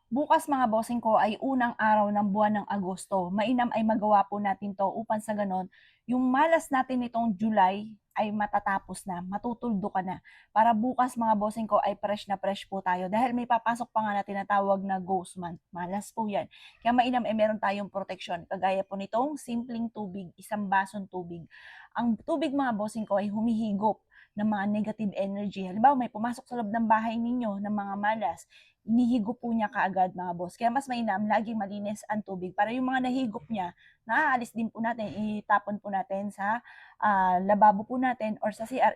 Bukas mga bossing ko ay unang araw ng buwan ng Agosto. Mainam ay magawa po natin 'to upang sa gano'n, yung malas natin nitong July ay matatapos na, matutuldo ka na. Para bukas mga bossing ko ay fresh na fresh po tayo dahil may papasok pa nga na tinatawag na ghost month, malas po 'yan. Kaya mainam ay meron tayong proteksyon kagaya po nitong simpleng tubig, isang basong tubig. Ang tubig mga bossing ko ay humihigop ng mga negative energy. Halimbawa, may pumasok sa loob ng bahay ninyo ng mga malas, inihigop po niya kaagad mga boss. Kaya mas mainam, laging malinis ang tubig para yung mga nahigop niya, naaalis din po natin, itapon po natin sa lababo po natin or sa CR,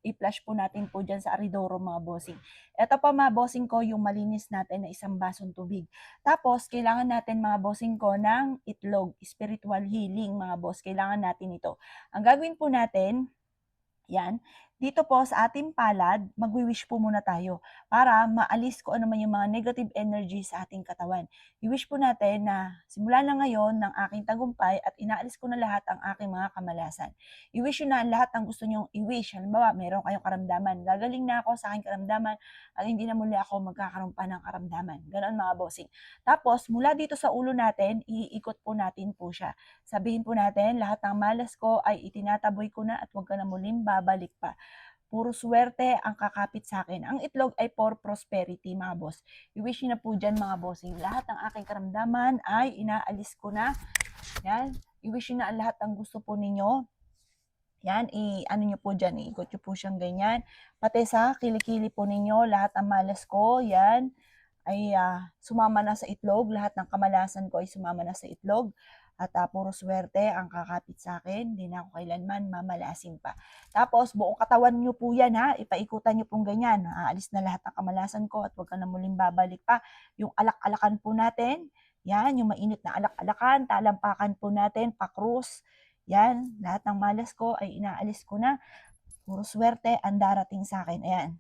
i-flush po natin po dyan sa aridoro mga bossing. Ito pa mga bossing ko, yung malinis natin na isang basong tubig. Tapos, kailangan natin mga bossing ko ng itlog, spiritual healing mga boss. Kailangan natin ito. Ang gagawin po natin, yan. Dito po sa ating palad, magwi-wish po muna tayo para maalis ko ano man yung mga negative energy sa ating katawan. I-wish po natin na simula na ngayon ng aking tagumpay at inaalis ko na lahat ang aking mga kamalasan. I-wish yun na lahat ng gusto nyong i-wish. Halimbawa, meron kayong karamdaman. Gagaling na ako sa aking karamdaman at hindi na muli ako magkakaroon pa ng karamdaman. Ganon mga bossing. Tapos, mula dito sa ulo natin, iikot po natin po siya. Sabihin po natin, lahat ng malas ko ay itinataboy ko na at huwag ka na muling babalik pa. Puro swerte ang kakapit sa akin. Ang itlog ay for prosperity, mga boss. I-wish nyo na po dyan, mga bossing. Lahat ng aking karamdaman ay inaalis ko na. Yan. I-wish nyo na ang lahat ng gusto po ninyo. Yan, ano nyo po dyan, iikot nyo po siyang ganyan. Pati sa kilikili po ninyo, lahat ng malas ko, yan, ay sumama na sa itlog. Lahat ng kamalasan ko ay sumama na sa itlog. At puro swerte ang kakapit sa akin. Hindi na ako kailanman mamalasin pa. Tapos buong katawan nyo po yan ha. Ipaikutan nyo pong ganyan. Aalis na lahat ng kamalasan ko at huwag ka na muling babalik pa. Yung alak-alakan po natin. Yan, yung mainit na alak-alakan. Talampakan po natin. Pakrus. Yan, lahat ng malas ko ay inaalis ko na. Puro swerte ang darating sa akin. Ayan.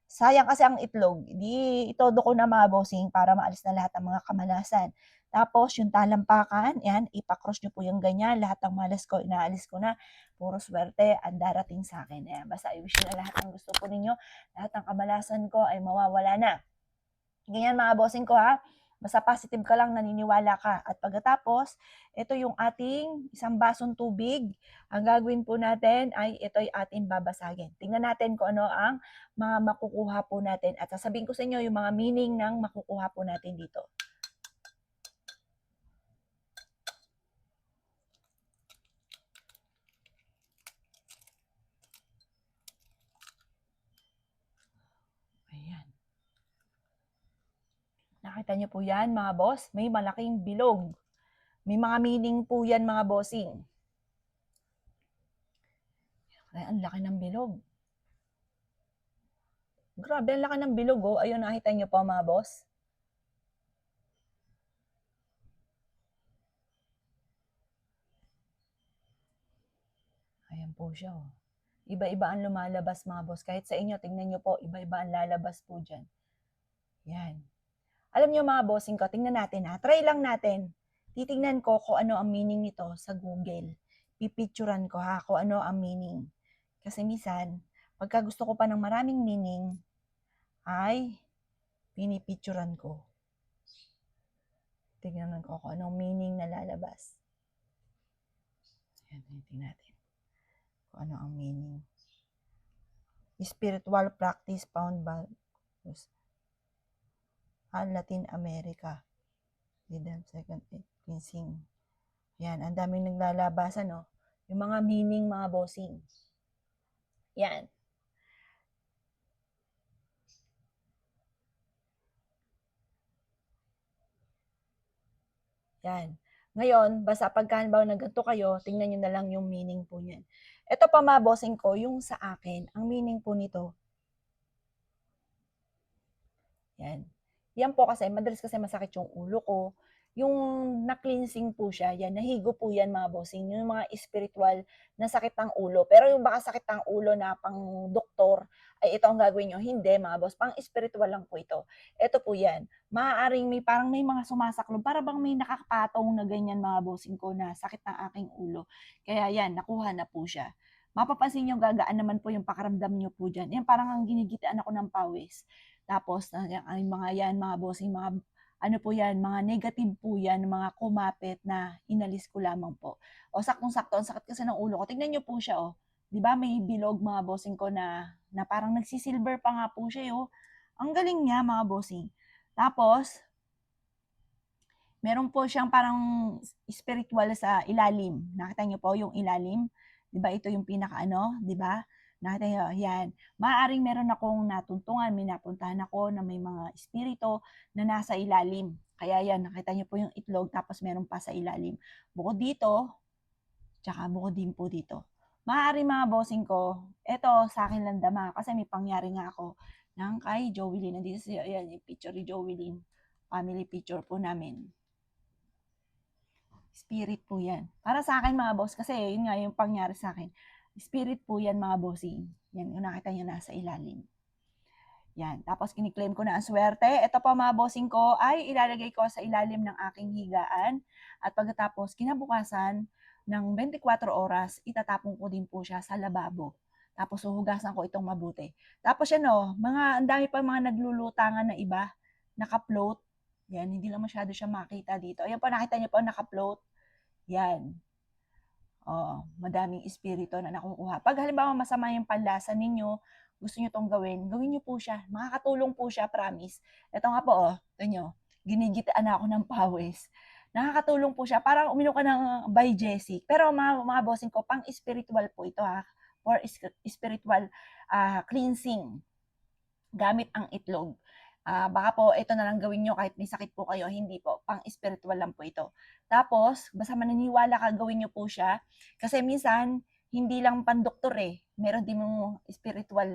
Sayang kasi ang itlog, di itodo ko na mga bossing para maalis na lahat ng mga kamalasan. Tapos yung talampakan, yan, ipa-cross nyo po yung ganyan, lahat ng malas ko, inaalis ko na, puro swerte ang darating sa akin. Ayan, basta i-wish na lahat ng gusto po ninyo, lahat ng kamalasan ko ay mawawala na. Ganyan mga bossing ko ha. Basta positive ka lang, naniniwala ka. At pagkatapos, ito yung ating isang basong tubig. Ang gagawin po natin ay ito ay ating babasagin. Tingnan natin kung ano ang mga makukuha po natin. At sasabihin ko sa inyo yung mga meaning ng makukuha po natin dito. Ayan. Nakita niyo po yan mga boss? May malaking bilog. May mga meaning po yan mga bossing. Ay, ang laki ng bilog. Grabe, ang laki ng bilog oh. Ayun, nakita niyo po mga boss? Ayan po siya oh. Iba-iba ang lumalabas mga boss. Kahit sa inyo, tingnan nyo po, iba-iba ang lalabas po dyan. Yan. Alam nyo mga bossing ko, tingnan natin ha. Try lang natin. Titingnan ko kung ano ang meaning nito sa Google. Pipicturan ko ha kung ano ang meaning. Kasi minsan, pagka gusto ko pa ng maraming meaning, ay pinipicturan ko. Tingnan ko kung anong meaning na lalabas. Yan, tingnan natin. Kung ano ang meaning. Spiritual practice found by Latin America. Second cleansing. Yan, ang daming naglalabasan, no? Yung mga meaning, mga bossing. Yan. Yan. Ngayon, basta pagka halimbawa na ganito kayo, tingnan nyo na lang yung meaning po niyan. Ito pa mga bossing ko, yung sa akin, ang meaning po nito. Yan. Yan po kasi, madalas kasi masakit yung ulo ko. Yung na-cleansing po siya, yan, nahigo po yan mga bossing, yung mga spiritual na sakit ng ulo. Pero yung baka sakit ng ulo na pang doktor, ay ito ang gagawin nyo. Hindi mga boss, pang spiritual lang po ito. Ito po yan. Maaaring parang may mga sumasaklo, para bang may nakakapatong na ganyan mga bossing ko na sakit ng aking ulo. Kaya yan, nakuha na po siya. Mapapansin nyo, gagaan naman po yung pakaramdam nyo po dyan. Yan, parang ang ginigitaan ako ng pawis. Tapos, ay mga yan, mga bossing, mga ano po yan, mga negative po yan, mga kumapit na inalis ko lamang po. O saktong-sakto, ang sakit kasi ng ulo ko. Tignan niyo po siya, oh. 'Di ba may bilog mga bossing ko na parang nagsisilver pa nga po siya, oh. Ang galing niya mga bossing. Tapos, meron po siyang parang spiritual sa ilalim. Nakita niyo po yung ilalim? 'Di ba ito yung pinakaano, 'di ba? Nakita niyo, yan. Maaaring meron akong natuntungan, may napuntahan ako na may mga espiritu na nasa ilalim. Kaya yan, nakita niyo po yung itlog tapos meron pa sa ilalim. Bukod dito, tsaka bukod din po dito. Maaaring mga bossing ko, eto sa akin lang dama kasi may pangyari nga ako ng kay Jovelyn. Nandito siya, ayan, yung picture ni Jovelyn. Family picture po namin. Spirit po yan. Para sa akin mga boss, kasi yun nga yung pangyari sa akin. Spirit po yan mga bossing. Yan, yung nakita nyo nasa ilalim. Yan. Tapos kiniklaim ko na ang swerte. Ito pa mga bossing ko ay ilalagay ko sa ilalim ng aking higaan. At pagkatapos, kinabukasan ng 24 oras, itatapon ko din po siya sa lababo. Tapos huhugasan ko itong mabuti. Tapos yan o, ang dami pa mga naglulutangan na iba, naka-float. Yan, hindi lang masyado siya makita dito. Ayan po, nakita niyo po, naka-float. Yan. Oo, madaming espiritu na nakukuha. Pag halimbawa masama yung panlasa ninyo, gusto nyo tong gawin, gawin nyo po siya. Makakatulong po siya, promise. Ito nga po, oh, ito nyo, ginigitaan ako ng pawis. Nakakatulong po siya. Parang uminom ka ng Biogesic. Pero mga bossing ko, pang spiritual po ito ha. For spiritual cleansing. Gamit ang itlog. Baka po ito na lang gawin nyo kahit may sakit po kayo. Hindi po, pang spiritual lang po ito. Tapos, basta maniniwala ka, gawin nyo po siya. Kasi minsan, hindi lang pandoktor eh. Meron din mong spiritual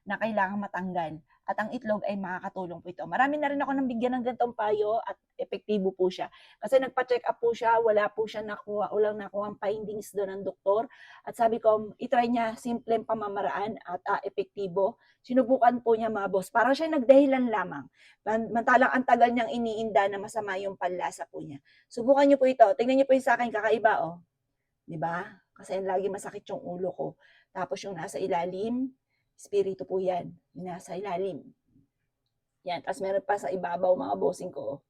na kailangan matanggal. At ang itlog ay makakatulong po ito. Marami na rin ako nang bigyan ng ganitong payo at epektibo po siya. Kasi nagpa-check up po siya, wala po siya nakuha, walang nakuha ang findings doon ng doktor. At sabi ko, itry niya simpleng pamamaraan at epektibo. Sinubukan po niya mga boss. Parang siya nagdahilan lamang. Mantalang ang tagal niyang iniinda na masama yung panlasa po niya. Subukan niyo po ito. Tingnan niyo po yung sa akin, kakaiba oh. 'Di ba? Kasi lagi masakit yung ulo ko. Tapos yung nasa ilalim, espiritu po yan. Yung nasa ilalim. Yan. Tapos meron pa sa ibabaw mga bossing ko.